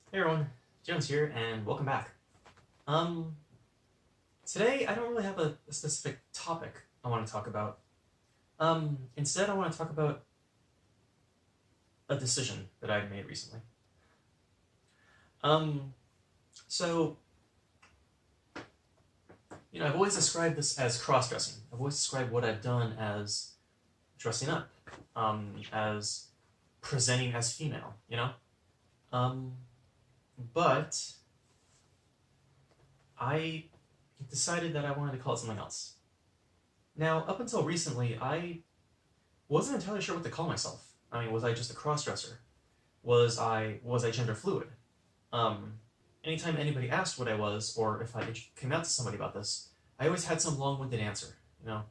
Hey everyone, Jones here, and welcome back. Um, Today I don't really have a specific topic I want to talk about. Instead I want to talk about a decision that I've made recently. Um, so, I've always described this as cross-dressing. I've always described what I've done as dressing up, as presenting as female, Um, but I decided that I wanted to call it something else. Now, up until recently, I wasn't entirely sure what to call myself. I mean, was I just a crossdresser? Was I gender fluid? Um, Anytime anybody asked what I was, or if I came out to somebody about this, I always had some long-winded answer. You know,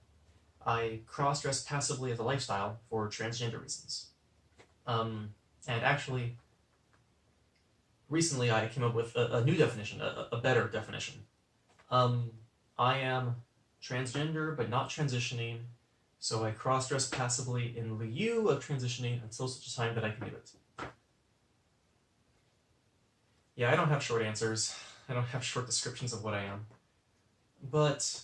I cross-dress passively as a lifestyle for transgender reasons. Um, and actually, recently I came up with a new definition, a better definition. Um, I am transgender, but not transitioning, so I cross-dress passively in lieu of transitioning until such a time that I can do it. Yeah, I don't have short answers. I don't have short descriptions of what I am. But,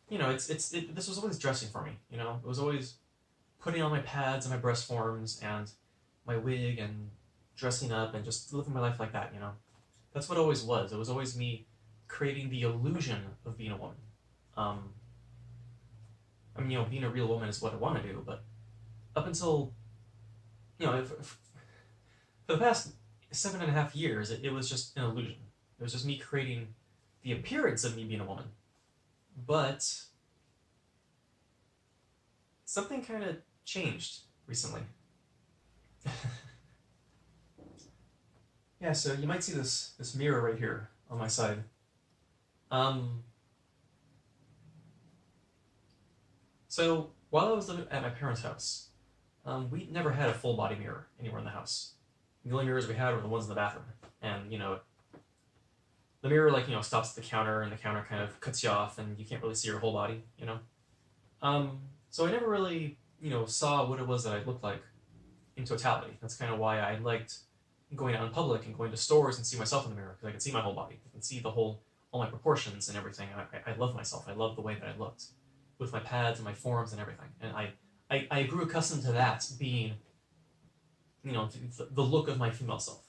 this was always dressing for me, It was always putting on my pads and my breast forms and my wig and dressing up and just living my life like that, That's what it always was. It was always me creating the illusion of being a woman. Um, being a real woman is what I want to do, but up until, for the past 7.5 years, it was just an illusion. It was just me creating the appearance of me being a woman. But something kind of changed recently. Yeah, so you might see this mirror right here on my side. Um, so while I was living at my parents' house, we never had a full body mirror anywhere in the house. The only mirrors we had were the ones in the bathroom, and the mirror stops at the counter, and the counter kind of cuts you off, and you can't really see your whole body. So I never really saw what it was that I looked like in totality. That's kind of why I liked going out in public and going to stores and see myself in the mirror, because I could see my whole body. I can see all my proportions and everything. I love myself. I love the way that I looked with my pads and my forms and everything. And I grew accustomed to that being, the look of my female self.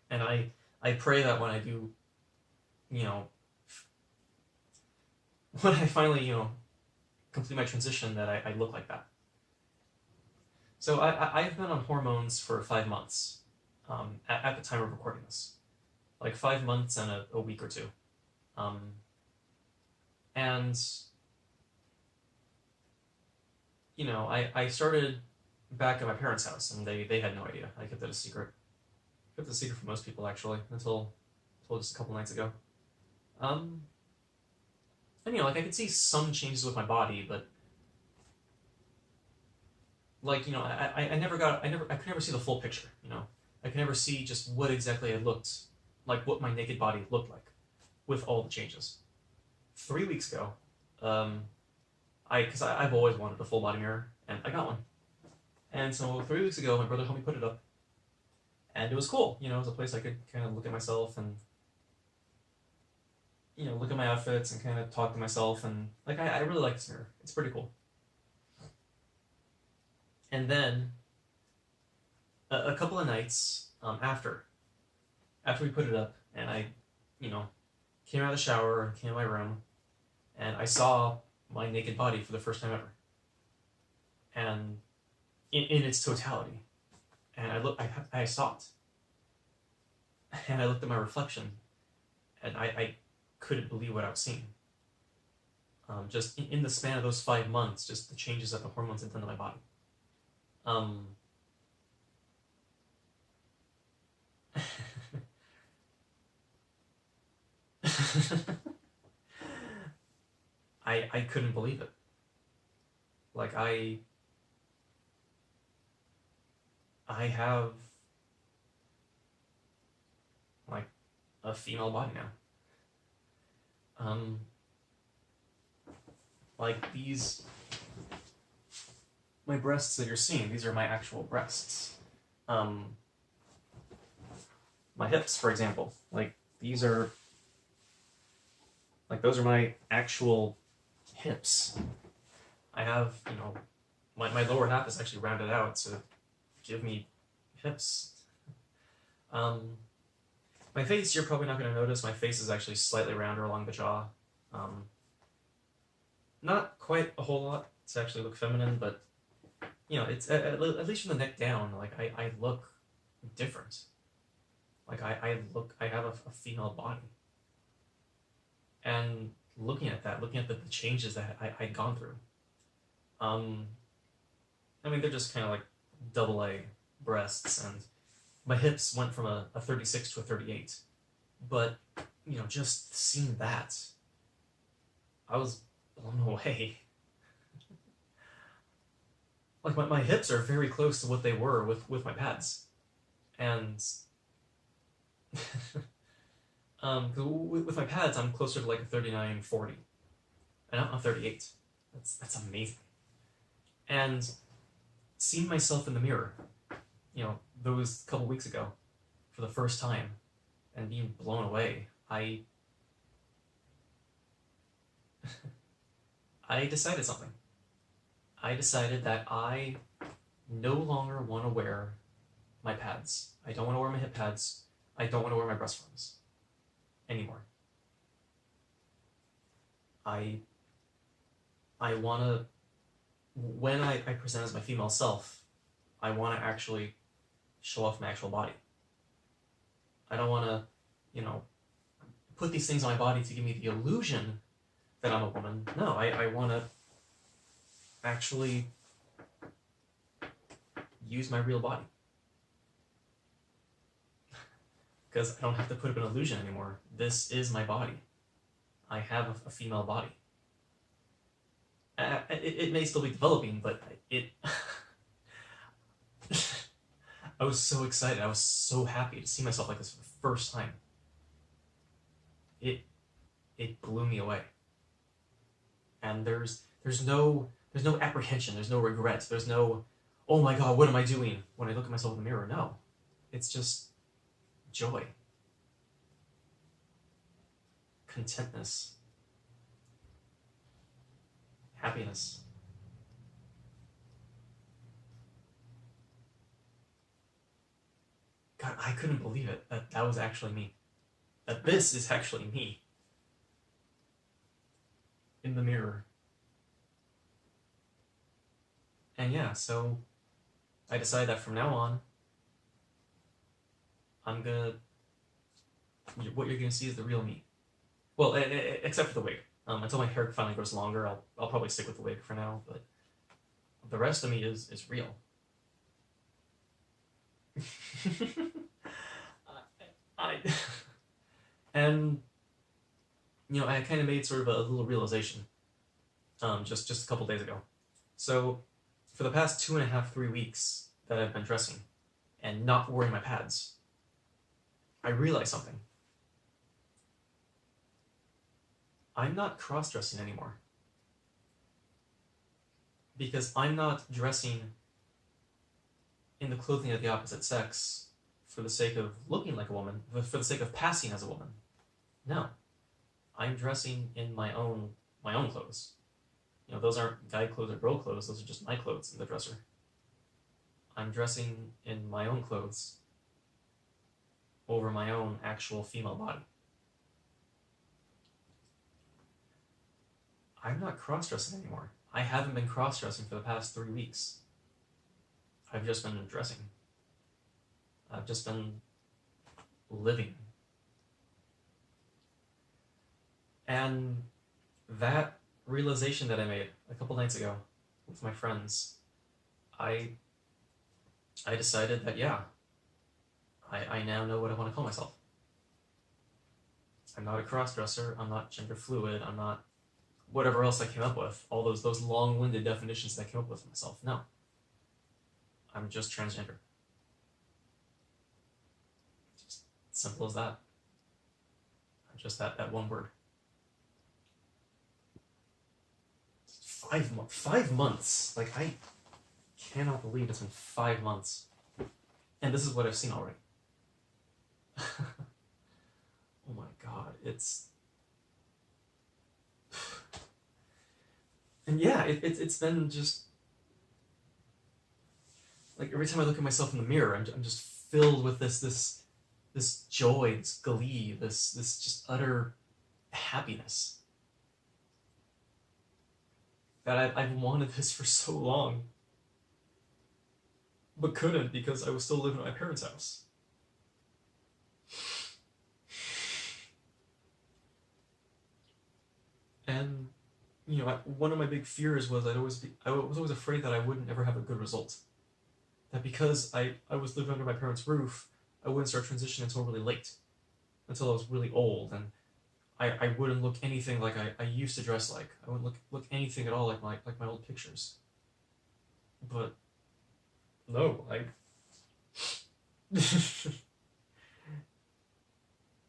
And I pray that when I do, when I finally, complete my transition, that I look like that. So I've been on hormones for 5 months, at the time of recording this, like 5 months and a week or two, and I started back at my parents' house, and they had no idea. I kept it a secret. I kept it a secret from most people actually until just a couple nights ago. Um, and I could see some changes with my body, but I could never see the full picture. I could never see just what exactly I looked like, what my naked body looked like with all the changes. 3 weeks ago, um, I've always wanted a full body mirror, and I got one. And so 3 weeks ago, my brother helped me put it up, and it was cool. It was a place I could kind of look at myself and look at my outfits and kind of talk to myself, and I really like this mirror. It's pretty cool. And then a couple of nights after we put it up, and I, came out of the shower and came to my room, and I saw my naked body for the first time ever, and in its totality. And I stopped, and I looked at my reflection, and I couldn't believe what I was seeing. Just in the span of those 5 months, just the changes that the hormones had done to my body. Um, I couldn't believe it. Like I have like a female body now. Like my breasts that you're seeing, these are my actual breasts. My hips, for example, like these are, like those are my actual hips. I have, my lower half is actually rounded out to give me hips. My face, you're probably not going to notice. My face is actually slightly rounder along the jaw. Not quite a whole lot to actually look feminine, but it's at least from the neck down. Like I look different. Like I have a female body. And looking at the changes that I'd gone through. I mean, they're just kind of like double A breasts, and my hips went from a 36 to a 38. But, just seeing that, I was blown away. Like, my hips are very close to what they were with my pads. And, with my pads, I'm closer to like a 39, 40. And I'm 38. That's amazing. And seeing myself in the mirror, those couple weeks ago, for the first time, and being blown away, I decided something. I decided that I no longer want to wear my pads. I don't want to wear my hip pads. I don't want to wear my breast forms anymore. I want to, when I present as my female self, I want to actually show off my actual body. I don't want to, put these things on my body to give me the illusion that I'm a woman. No, I want to actually use my real body. Because I don't have to put up an illusion anymore. This is my body. I have a female body. It may still be developing, but I was so excited. I was so happy to see myself like this for the first time. It blew me away. And there's no apprehension. There's no regret. There's no, oh my God, what am I doing when I look at myself in the mirror? No, it's just joy, contentness, happiness. God, I couldn't believe it, that was actually me. That this is actually me. In the mirror. And yeah, so I decided that from now on, what you're gonna see is the real me. Well, except for the wig. Until my hair finally grows longer, I'll probably stick with the wig for now, but the rest of me is real. And I kind of made sort of a little realization just a couple days ago. So for the past 2.5, 3 weeks that I've been dressing and not wearing my pads, I realized something. I'm not cross-dressing anymore. Because I'm not dressing in the clothing of the opposite sex for the sake of looking like a woman, for the sake of passing as a woman. No. I'm dressing in my own clothes. Those aren't guy clothes or girl clothes, those are just my clothes in the dresser. I'm dressing in my own clothes over my own actual female body. I'm not cross-dressing anymore. I haven't been cross-dressing for the past 3 weeks. I've just been dressing. I've just been living. And that realization that I made a couple nights ago with my friends, I decided that, yeah, I now know what I want to call myself. I'm not a cross-dresser, I'm not gender fluid, I'm not whatever else I came up with, all those long-winded definitions that I came up with for myself. No. I'm just transgender. Just simple as that. I'm just that one word. 5 months. Like, I cannot believe it's been 5 months. And this is what I've seen already. Oh my god, it's... And yeah, it's been just... Like, every time I look at myself in the mirror, I'm just filled with this joy, this glee, this just utter happiness. That I've wanted this for so long, but couldn't because I was still living at my parents' house. And, you know, one of my big fears was I was always afraid that I wouldn't ever have a good result. That because I was living under my parents' roof, I wouldn't start transitioning until really late, until I was really old, and I wouldn't look anything like I used to dress like. I wouldn't look anything at all like my old pictures. But no,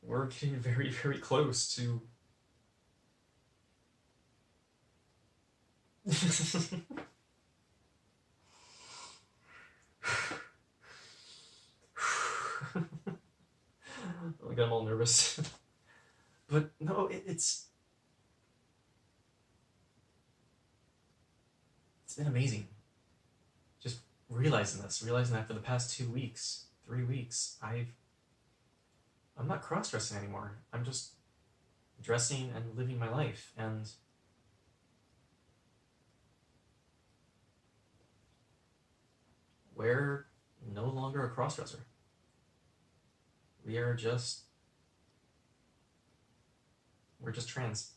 we're getting very, very close to like I'm all nervous. But no, it's been amazing. Just realizing that for the past 2 weeks, 3 weeks, I'm not cross-dressing anymore. I'm just dressing and living my life, and we're no longer a cross-dresser. We're just trans.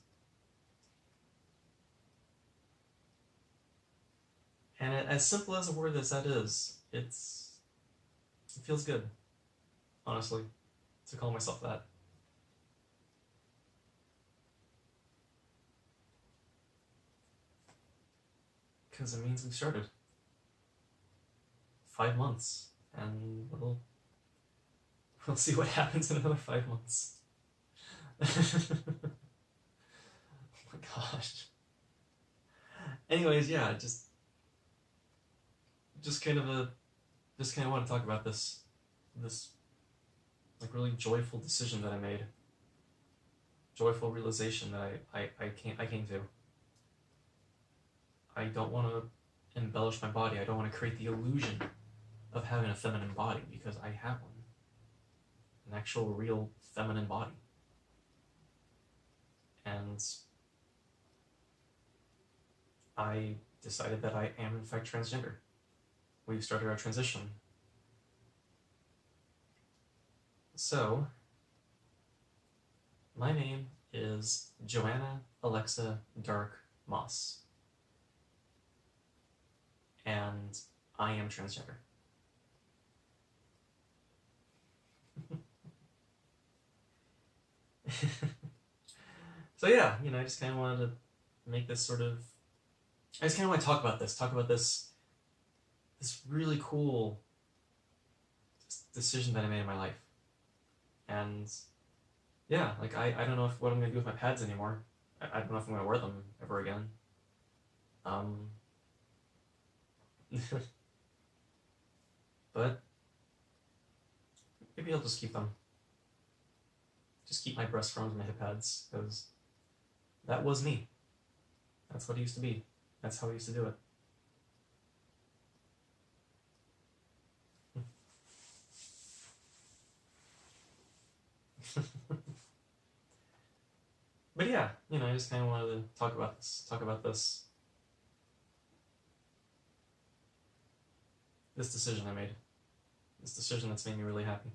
And as simple as a word as that is, it feels good, honestly, to call myself that. Because it means we've started. 5 months, and we'll see what happens in another 5 months. Oh my gosh. Anyways, yeah, just kind of want to talk about this like really joyful decision that I made. Joyful realization that I came to. I don't want to embellish my body. I don't want to create the illusion of having a feminine body, because I have one. An actual, real feminine body. And I decided that I am in fact transgender. We've started our transition. So, my name is Joanna Alexa Dark Moss. And I am transgender. So yeah, you know, I just kind of wanted to make this sort of... I just kind of want to talk about this really cool decision that I made in my life. And yeah, like I don't know what I'm going to do with my pads anymore. I don't know if I'm going to wear them ever again. But maybe I'll just keep them. Just keep my breast forms and my hip pads, because that was me. That's what it used to be. That's how I used to do it. But yeah, you know, I just kind of wanted to talk about this decision I made. This decision that's made me really happy.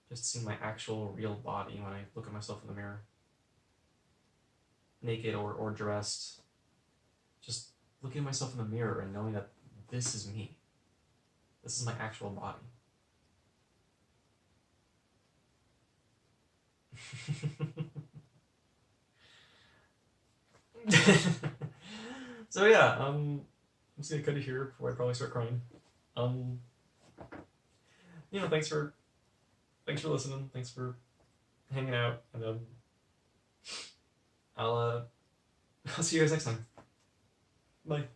Just seeing my actual, real body when I look at myself in the mirror. Naked or dressed. Just looking at myself in the mirror and knowing that this is me. This is my actual body. So yeah, I'm just gonna cut it here before I probably start crying. You know, thanks for listening. Thanks for hanging out, and I'll see you guys next time. Bye.